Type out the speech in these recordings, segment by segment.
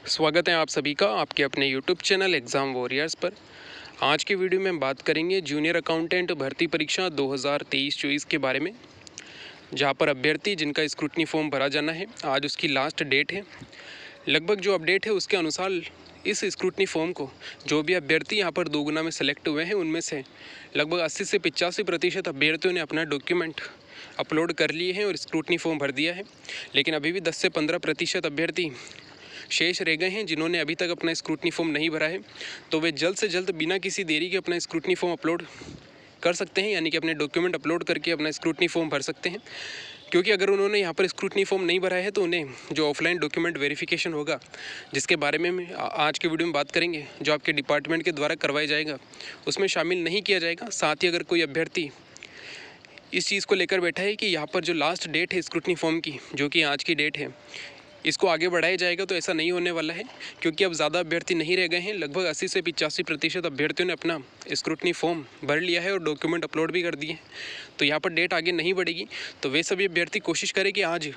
स्वागत है आप सभी का आपके अपने यूट्यूब चैनल एग्ज़ाम वॉरियर्स पर। आज के वीडियो में हम बात करेंगे जूनियर अकाउंटेंट भर्ती परीक्षा 2023-24 के बारे में, जहां पर अभ्यर्थी जिनका स्क्रूटनी फॉर्म भरा जाना है आज उसकी लास्ट डेट है। लगभग जो अपडेट है उसके अनुसार इस स्क्रूटनी फॉर्म को जो भी अभ्यर्थी यहाँ पर दोगुना में सेलेक्ट हुए हैं उनमें से लगभग 80 से 85% अभ्यर्थियों ने अपना डॉक्यूमेंट अपलोड कर लिए हैं और स्क्रूटनी फॉर्म भर दिया है। लेकिन अभी भी 10 से 15% अभ्यर्थी शेष रह गए हैं जिन्होंने अभी तक अपना स्क्रूटनी फॉर्म नहीं भरा है। तो वे जल्द से जल्द बिना किसी देरी के अपना स्क्रूटनी फॉर्म अपलोड कर सकते हैं, यानी कि अपने डॉक्यूमेंट अपलोड करके अपना स्क्रूटनी फॉर्म भर सकते हैं। क्योंकि अगर उन्होंने यहाँ पर स्क्रूटनी फॉर्म नहीं भरा है तो उन्हें जो ऑफलाइन डॉक्यूमेंट वेरिफिकेशन होगा, जिसके बारे में आज के वीडियो में बात करेंगे, जो आपके डिपार्टमेंट के द्वारा करवाया जाएगा, उसमें शामिल नहीं किया जाएगा। साथ ही अगर कोई अभ्यर्थी इस चीज़ को लेकर बैठा है कि यहाँ पर जो लास्ट डेट है स्क्रूटनी फॉर्म की, जो कि आज की डेट है, इसको आगे बढ़ाया जाएगा, तो ऐसा नहीं होने वाला है। क्योंकि अब ज़्यादा अभ्यर्थी नहीं रह गए हैं। लगभग 80 से 85% अभ्यर्थियों ने अपना स्क्रूटनी फॉर्म भर लिया है और डॉक्यूमेंट अपलोड भी कर दिए हैं। तो यहाँ पर डेट आगे नहीं बढ़ेगी। तो वे सभी अभ्यर्थी कोशिश करें कि आज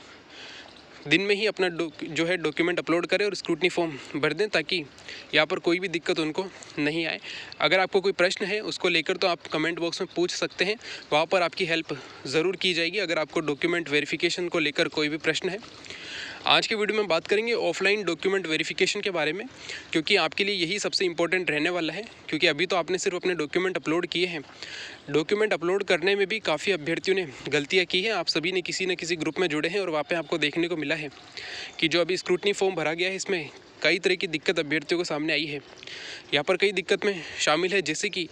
दिन में ही अपना जो है डॉक्यूमेंट अपलोड करें और स्क्रूटनी फॉर्म भर दें, ताकि यहाँ पर कोई भी दिक्कत उनको नहीं आए। अगर आपको कोई प्रश्न है उसको लेकर तो आप कमेंट बॉक्स में पूछ सकते हैं, वहाँ पर आपकी हेल्प ज़रूर की जाएगी अगर आपको डॉक्यूमेंट वेरिफिकेशन को लेकर कोई भी प्रश्न है। आज के वीडियो में बात करेंगे ऑफलाइन डॉक्यूमेंट वेरिफिकेशन के बारे में, क्योंकि आपके लिए यही सबसे इम्पोर्टेंट रहने वाला है। क्योंकि अभी तो आपने सिर्फ अपने डॉक्यूमेंट अपलोड किए हैं। डॉक्यूमेंट अपलोड करने में भी काफ़ी अभ्यर्थियों ने गलतियां की हैं। आप सभी ने किसी न किसी ग्रुप में जुड़े हैं और वहाँ पे आपको देखने को मिला है कि जो अभी स्क्रूटनी फॉर्म भरा गया है इसमें कई तरह की दिक्कत अभ्यर्थियों को सामने आई है। यहाँ पर कई दिक्कत में शामिल है, जैसे कि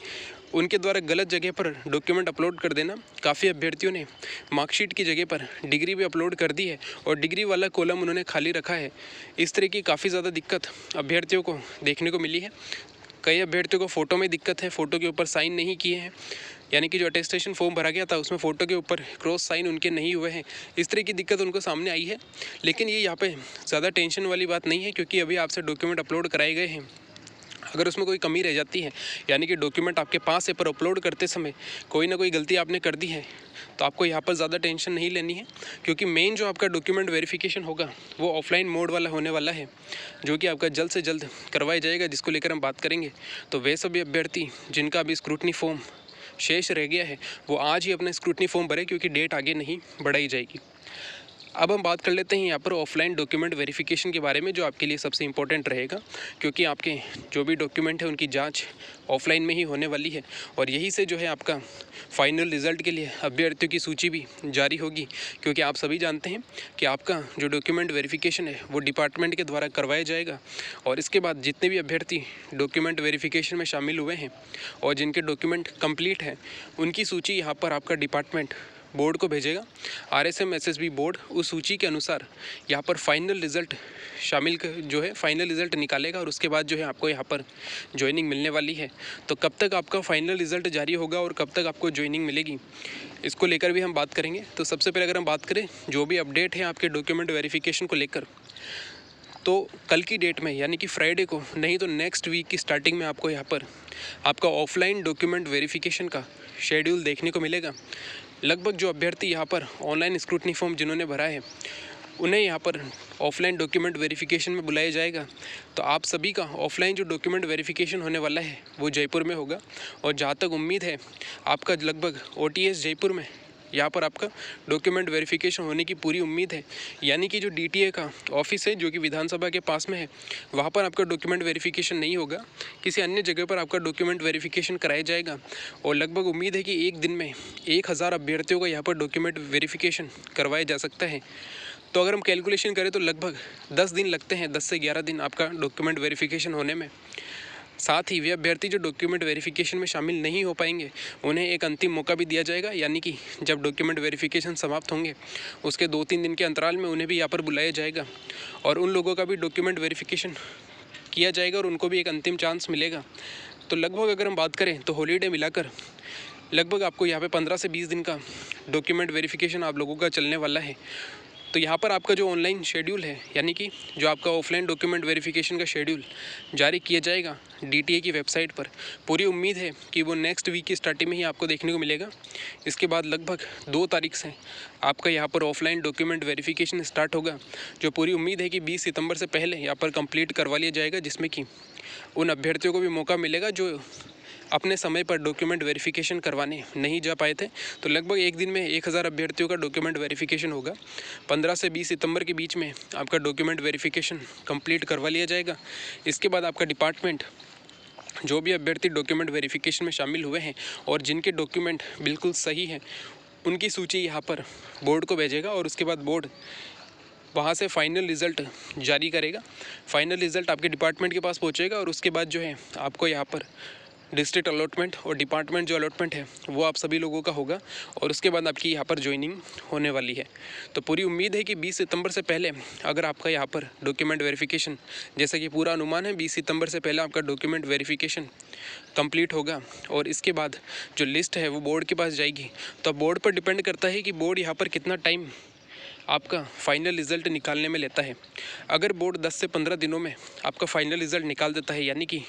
उनके द्वारा गलत जगह पर डॉक्यूमेंट अपलोड कर देना। काफ़ी अभ्यर्थियों ने मार्कशीट की जगह पर डिग्री भी अपलोड कर दी है और डिग्री वाला कॉलम उन्होंने खाली रखा है। इस तरह की काफ़ी ज़्यादा दिक्कत अभ्यर्थियों को देखने को मिली है। कई अभ्यर्थियों को फ़ोटो में दिक्कत है, फ़ोटो के ऊपर साइन नहीं किए हैं, यानी कि जो अटेस्टेशन फॉर्म भरा गया था उसमें फ़ोटो के ऊपर क्रॉस साइन उनके नहीं हुए हैं। इस तरह की दिक्कत उनको सामने आई है। लेकिन ये यहाँ पे ज़्यादा टेंशन वाली बात नहीं है, क्योंकि अभी आपसे डॉक्यूमेंट अपलोड कराए गए हैं। अगर उसमें कोई कमी रह जाती है, यानी कि डॉक्यूमेंट आपके पास है पर अपलोड करते समय कोई ना कोई गलती आपने कर दी है, तो आपको यहाँ पर ज़्यादा टेंशन नहीं लेनी है। क्योंकि मेन जो आपका डॉक्यूमेंट वेरिफिकेशन होगा वो ऑफलाइन मोड वाला होने वाला है, जो कि आपका जल्द से जल्द करवाया जाएगा, जिसको लेकर हम बात करेंगे। तो वे सभी अभ्यर्थी जिनका अभी स्क्रूटनी फॉर्म शेष रह गया है वो आज ही अपना स्क्रूटनी फॉर्म भरे, क्योंकि डेट आगे नहीं बढ़ाई जाएगी। अब हम बात कर लेते हैं यहाँ पर ऑफलाइन डॉक्यूमेंट वेरिफिकेशन के बारे में, जो आपके लिए सबसे इम्पोर्टेंट रहेगा। क्योंकि आपके जो भी डॉक्यूमेंट है उनकी जांच ऑफलाइन में ही होने वाली है और यही से जो है आपका फाइनल रिज़ल्ट के लिए अभ्यर्थियों की सूची भी जारी होगी। क्योंकि आप सभी जानते हैं कि आपका जो डॉक्यूमेंट वेरिफिकेशन है वो डिपार्टमेंट के द्वारा करवाया जाएगा और इसके बाद जितने भी अभ्यर्थी डॉक्यूमेंट वेरिफिकेशन में शामिल हुए हैं और जिनके डॉक्यूमेंट कंप्लीट है, उनकी सूची यहाँ पर आपका डिपार्टमेंट बोर्ड को भेजेगा। RSM SSB बोर्ड उस सूची के अनुसार यहाँ पर फाइनल रिज़ल्ट शामिल जो है फाइनल रिज़ल्ट निकालेगा और उसके बाद जो है आपको यहाँ पर ज्वाइनिंग मिलने वाली है। तो कब तक आपका फाइनल रिज़ल्ट जारी होगा और कब तक आपको ज्वाइनिंग मिलेगी, इसको लेकर भी हम बात करेंगे। तो सबसे पहले अगर हम बात करें जो भी अपडेट है आपके डॉक्यूमेंट वेरिफिकेशन को लेकर, तो कल की डेट में यानी कि फ्राइडे को, नहीं तो नेक्स्ट वीक की स्टार्टिंग में आपको यहाँ पर आपका ऑफलाइन डॉक्यूमेंट वेरिफिकेशन का शेड्यूल देखने को मिलेगा। लगभग जो अभ्यर्थी यहाँ पर ऑनलाइन स्क्रूटनी फॉर्म जिन्होंने भरा है उन्हें यहाँ पर ऑफलाइन डॉक्यूमेंट वेरिफिकेशन में बुलाया जाएगा। तो आप सभी का ऑफलाइन जो डॉक्यूमेंट वेरिफिकेशन होने वाला है वो जयपुर में होगा। और जहाँ तक उम्मीद है आपका लगभग OTS जयपुर में यहाँ पर आपका डॉक्यूमेंट वेरिफिकेशन होने की पूरी उम्मीद है। यानी कि जो DTA का ऑफिस है जो कि विधानसभा के पास में है, वहाँ पर आपका डॉक्यूमेंट वेरिफिकेशन नहीं होगा, किसी अन्य जगह पर आपका डॉक्यूमेंट वेरिफिकेशन कराया जाएगा। और लगभग उम्मीद है कि एक दिन में 1000 अभ्यर्थियों का यहाँ पर डॉक्यूमेंट वेरिफिकेशन करवाया जा सकता है। तो अगर हम कैलकुलेशन करें तो लगभग 10 दिन लगते हैं, 10 से 11 दिन आपका डॉक्यूमेंट वेरिफिकेशन होने में। साथ ही वे अभ्यर्थी जो डॉक्यूमेंट वेरिफिकेशन में शामिल नहीं हो पाएंगे उन्हें एक अंतिम मौका भी दिया जाएगा, यानी कि जब डॉक्यूमेंट वेरिफिकेशन समाप्त होंगे उसके 2-3 दिन के अंतराल में उन्हें भी यहाँ पर बुलाया जाएगा और उन लोगों का भी डॉक्यूमेंट वेरिफिकेशन किया जाएगा और उनको भी एक अंतिम चांस मिलेगा। तो लगभग अगर हम बात करें तो हॉलीडे मिलाकर लगभग आपको यहाँ पे 15 से 20 दिन का डॉक्यूमेंट वेरिफिकेशन आप लोगों का चलने वाला है। तो यहाँ पर आपका जो ऑनलाइन शेड्यूल है, यानी कि जो आपका ऑफलाइन डॉक्यूमेंट वेरिफिकेशन का शेड्यूल जारी किया जाएगा DTA की वेबसाइट पर, पूरी उम्मीद है कि वो नेक्स्ट वीक की स्टार्टिंग में ही आपको देखने को मिलेगा। इसके बाद लगभग 2 तारीख से आपका यहाँ पर ऑफलाइन डॉक्यूमेंट वेरिफिकेशन स्टार्ट होगा, जो पूरी उम्मीद है कि 20 सितंबर से पहले यहाँ पर कंप्लीट करवा लिया जाएगा, जिसमें कि उन अभ्यर्थियों को भी मौका मिलेगा जो अपने समय पर डॉक्यूमेंट वेरिफिकेशन करवाने नहीं जा पाए थे। तो लगभग एक दिन में 1000 अभ्यर्थियों का डॉक्यूमेंट वेरिफिकेशन होगा। 15 से 20 सितंबर के बीच में आपका डॉक्यूमेंट वेरिफिकेशन कंप्लीट करवा लिया जाएगा। इसके बाद आपका डिपार्टमेंट जो भी अभ्यर्थी डॉक्यूमेंट वेरिफिकेशन में शामिल हुए हैं और जिनके डॉक्यूमेंट बिल्कुल सही हैं, उनकी सूची यहाँ पर बोर्ड को भेजेगा और उसके बाद बोर्ड वहाँ से फाइनल रिज़ल्ट जारी करेगा। फाइनल रिज़ल्ट आपके डिपार्टमेंट के पास पहुँचेगा और उसके बाद जो है आपको यहाँ पर डिस्ट्रिक्ट अलॉटमेंट और डिपार्टमेंट जो अलॉटमेंट है वो आप सभी लोगों का होगा और उसके बाद आपकी यहाँ पर ज्वाइनिंग होने वाली है। तो पूरी उम्मीद है कि 20 सितंबर से पहले अगर आपका यहाँ पर डॉक्यूमेंट वेरिफिकेशन, जैसा कि पूरा अनुमान है 20 सितंबर से पहले आपका डॉक्यूमेंट वेरिफिकेशन कंप्लीट होगा और इसके बाद जो लिस्ट है वो बोर्ड के पास जाएगी। तो बोर्ड पर डिपेंड करता है कि बोर्ड यहाँ पर कितना टाइम आपका फाइनल रिज़ल्ट निकालने में लेता है। अगर बोर्ड 10 से 15 दिनों में आपका फाइनल रिज़ल्ट निकाल देता है, यानी कि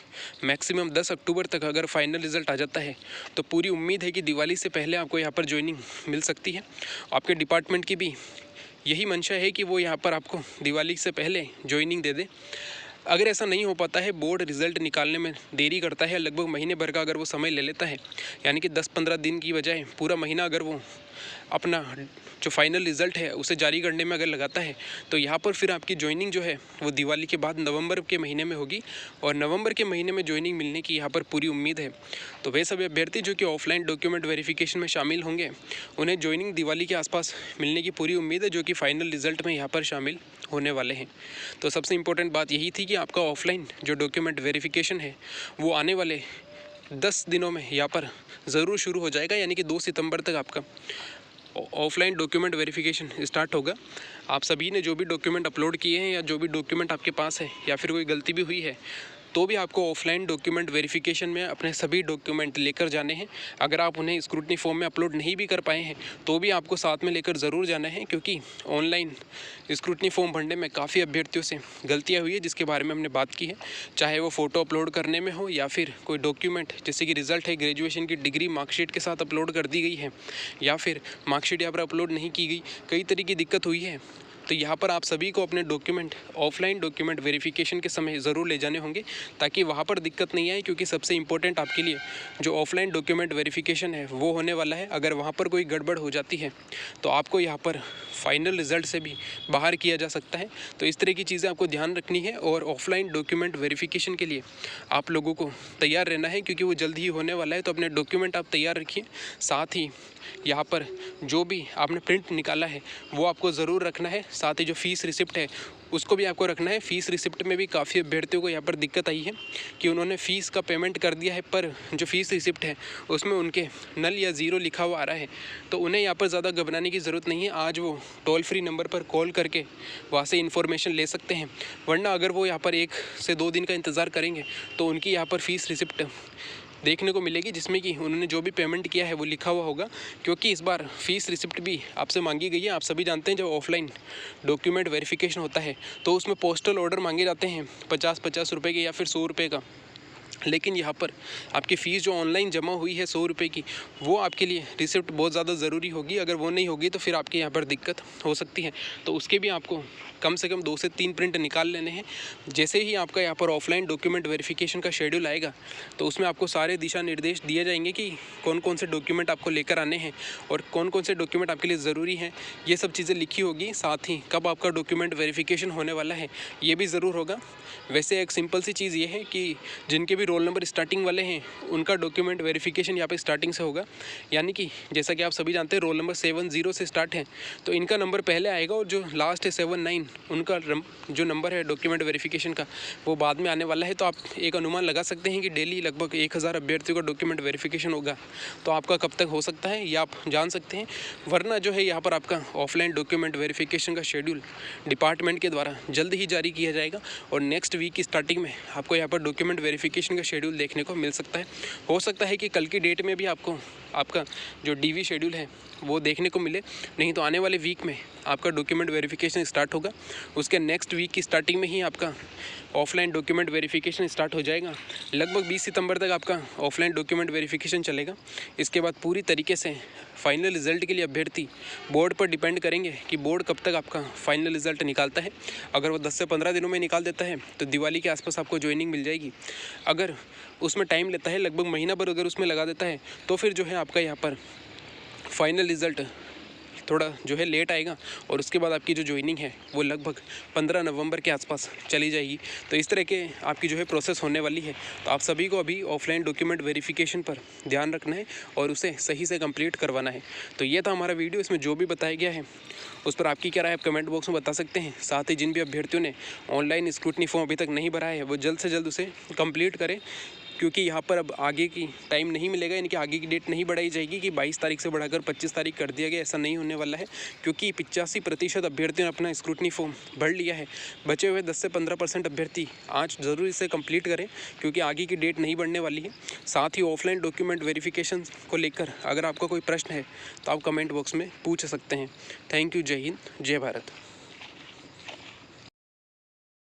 मैक्सिमम 10 अक्टूबर तक अगर फाइनल रिज़ल्ट आ जाता है, तो पूरी उम्मीद है कि दिवाली से पहले आपको यहाँ पर ज्वाइनिंग मिल सकती है। आपके डिपार्टमेंट की भी यही मंशा है कि वो यहाँ पर आपको दिवाली से पहले ज्वाइनिंग दे दे। अगर ऐसा नहीं हो पाता है, बोर्ड रिज़ल्ट निकालने में देरी करता है, लगभग महीने भर का अगर वो समय ले लेता है, यानी कि 10-15 दिन की बजाय पूरा महीना अगर वो अपना जो फाइनल रिज़ल्ट है उसे जारी करने में अगर लगाता है, तो यहाँ पर फिर आपकी ज्वाइनिंग जो है वो दिवाली के बाद नवंबर के महीने में होगी और नवंबर के महीने में ज्वाइनिंग मिलने की यहाँ पर पूरी उम्मीद है। तो वे सभी अभ्यर्थी जो कि ऑफलाइन डॉक्यूमेंट वेरिफिकेशन में शामिल होंगे, उन्हें ज्वाइनिंग दिवाली के आसपास मिलने की पूरी उम्मीद है, जो कि फाइनल रिज़ल्ट में यहाँ पर शामिल होने वाले हैं। तो सबसे इम्पोर्टेंट बात यही थी कि आपका ऑफलाइन जो डॉक्यूमेंट वेरिफिकेशन है वो आने वाले 10 दिनों में यहाँ पर ज़रूर शुरू हो जाएगा, यानी कि 2 सितंबर तक आपका ऑफलाइन डॉक्यूमेंट वेरिफिकेशन स्टार्ट होगा। आप सभी ने जो भी डॉक्यूमेंट अपलोड किए हैं या जो भी डॉक्यूमेंट आपके पास है या फिर कोई गलती भी हुई है, तो भी आपको ऑफलाइन डॉक्यूमेंट वेरिफिकेशन में अपने सभी डॉक्यूमेंट लेकर जाने हैं। अगर आप उन्हें स्क्रूटनी फॉर्म में अपलोड नहीं भी कर पाए हैं, तो भी आपको साथ में लेकर ज़रूर जाना है, क्योंकि ऑनलाइन स्क्रूटनी फॉर्म भरने में काफ़ी अभ्यर्थियों से गलतियां हुई है, जिसके बारे में हमने बात की है। चाहे वो फ़ोटो अपलोड करने में हो या फिर कोई डॉक्यूमेंट जैसे कि रिज़ल्ट है, ग्रेजुएशन की डिग्री मार्कशीट के साथ अपलोड कर दी गई है या फिर मार्कशीट यहाँ पर अपलोड नहीं की गई, कई तरह की दिक्कत हुई है। तो यहाँ पर आप सभी को अपने डॉक्यूमेंट ऑफलाइन डॉक्यूमेंट वेरिफिकेशन के समय ज़रूर ले जाने होंगे, ताकि वहाँ पर दिक्कत नहीं आए, क्योंकि सबसे इम्पोर्टेंट आपके लिए जो ऑफलाइन डॉक्यूमेंट वेरिफिकेशन है वो होने वाला है। अगर वहाँ पर कोई गड़बड़ हो जाती है तो आपको यहाँ पर फाइनल रिज़ल्ट से भी बाहर किया जा सकता है। तो इस तरह की चीज़ें आपको ध्यान रखनी है और ऑफलाइन डॉक्यूमेंट वेरिफिकेशन के लिए आप लोगों को तैयार रहना है, क्योंकि वो जल्द ही होने वाला है। तो अपने डॉक्यूमेंट आप तैयार रखिए, साथ ही यहाँ पर जो भी आपने प्रिंट निकाला है वो आपको ज़रूर रखना है। साथ ही जो फ़ीस रिसिप्ट है उसको भी आपको रखना है। फ़ीस रिसिप्ट में भी काफ़ी अभ्यर्थियों को यहाँ पर दिक्कत आई है कि उन्होंने फ़ीस का पेमेंट कर दिया है, पर जो फ़ीस रिसिप्ट है उसमें उनके नल या ज़ीरो लिखा हुआ आ रहा है। तो उन्हें यहाँ पर ज़्यादा घबराने की ज़रूरत नहीं है। आज वो टोल फ्री नंबर पर कॉल करके वहाँ से इन्फॉर्मेशन ले सकते हैं, वरना अगर वो यहाँ पर 1 से 2 दिन का इंतज़ार करेंगे तो उनकी यहाँ पर फ़ीस रिसिप्ट देखने को मिलेगी, जिसमें कि उन्होंने जो भी पेमेंट किया है वो लिखा हुआ होगा। क्योंकि इस बार फ़ीस रिसिप्ट भी आपसे मांगी गई है। आप सभी जानते हैं जब ऑफलाइन डॉक्यूमेंट वेरिफिकेशन होता है तो उसमें पोस्टल ऑर्डर मांगे जाते हैं 50-50 रुपये के या फिर 100 रुपये का, लेकिन यहाँ पर आपकी फ़ीस जो ऑनलाइन जमा हुई है 100 रुपये की, वो आपके लिए रिसिप्ट बहुत ज़्यादा ज़रूरी होगी। अगर वो नहीं होगी तो फिर आपके यहाँ पर दिक्कत हो सकती है। तो उसके भी आपको कम से कम 2 से 3 प्रिंट निकाल लेने हैं। जैसे ही आपका यहाँ पर ऑफलाइन डॉक्यूमेंट वेरिफिकेशन का शेड्यूल आएगा तो उसमें आपको सारे दिशा निर्देश दिए जाएंगे कि कौन कौन से डॉक्यूमेंट आपको लेकर आने हैं और कौन कौन से डॉक्यूमेंट आपके लिए ज़रूरी हैं। ये सब चीज़ें लिखी होगी। साथ ही कब आपका डॉक्यूमेंट वेरिफिकेशन होने वाला है ये भी ज़रूर होगा। वैसे एक सिंपल सी चीज़ ये है कि जिनके भी रोल नंबर स्टार्टिंग वाले हैं उनका डॉक्यूमेंट वेरिफिकेशन यहाँ पे स्टार्टिंग से होगा। यानी कि जैसा कि आप सभी जानते हैं रोल नंबर 70 से स्टार्ट है, तो इनका नंबर पहले आएगा और जो लास्ट है 79, उनका जो नंबर है डॉक्यूमेंट वेरिफिकेशन का वो बाद में आने वाला है। तो आप एक अनुमान लगा सकते हैं कि डेली लगभग 1000 अभ्यर्थियों का डॉक्यूमेंट वेरिफिकेशन होगा। तो आपका कब तक हो सकता है ये आप जान सकते हैं। वरना जो है यहाँ पर आपका ऑफलाइन डॉक्यूमेंट वेरिफिकेशन का शेड्यूल डिपार्टमेंट के द्वारा जल्द ही जारी किया जाएगा और नेक्स्ट वीक की स्टार्टिंग में आपको यहाँ पर डॉक्यूमेंट वेरिफिकेशन का शेड्यूल देखने को मिल सकता है। हो सकता है कि कल की डेट में भी आपको आपका जो डीवी शेड्यूल है वो देखने को मिले। नहीं तो आने वाले वीक में आपका डॉक्यूमेंट वेरिफिकेशन स्टार्ट होगा, उसके नेक्स्ट वीक की स्टार्टिंग में ही आपका ऑफलाइन डॉक्यूमेंट वेरिफिकेशन स्टार्ट हो जाएगा। लगभग 20 सितंबर तक आपका ऑफलाइन डॉक्यूमेंट वेरिफिकेशन चलेगा। इसके बाद पूरी तरीके से फाइनल रिज़ल्ट के लिए अभ्यर्थी बोर्ड पर डिपेंड करेंगे कि बोर्ड कब तक आपका फाइनल रिज़ल्ट निकालता है। अगर वो 10 से 15 दिनों में निकाल देता है तो दिवाली के आसपास आपको ज्वाइनिंग मिल जाएगी। अगर उसमें टाइम लेता है, लगभग महीना भर अगर उसमें लगा देता है, तो फिर जो है आपका यहाँ पर फाइनल रिज़ल्ट थोड़ा जो है लेट आएगा और उसके बाद आपकी जो ज्वाइनिंग है वो लगभग 15 नवंबर के आसपास चली जाएगी। तो इस तरह के आपकी जो है प्रोसेस होने वाली है। तो आप सभी को अभी ऑफलाइन डॉक्यूमेंट वेरिफिकेशन पर ध्यान रखना है और उसे सही से कंप्लीट करवाना है। तो ये था हमारा वीडियो। इसमें जो भी बताया गया है उस पर आपकी क्या राय आप कमेंट बॉक्स में बता सकते हैं। साथ ही जिन भी अभ्यर्थियों ने ऑनलाइन स्क्रूटनी फॉर्म अभी तक नहीं भरा है वो जल्द से जल्द उसे कंप्लीट करें, क्योंकि यहाँ पर अब आगे की टाइम नहीं मिलेगा, इनकी आगे की डेट नहीं बढ़ाई जाएगी कि 22 तारीख से बढ़ाकर 25 तारीख कर दिया गया। ऐसा नहीं होने वाला है, क्योंकि 85% अभ्यर्थियों ने अपना स्क्रूटनी फॉर्म भर लिया है। बचे हुए 10 से 15% अभ्यर्थी आज ज़रूर इसे कंप्लीट करें, क्योंकि आगे की डेट नहीं बढ़ने वाली है। साथ ही ऑफलाइन डॉक्यूमेंट वेरिफिकेशन को लेकर अगर आपका कोई प्रश्न है तो आप कमेंट बॉक्स में पूछ सकते हैं। Thank you. जय हिंद, जय भारत।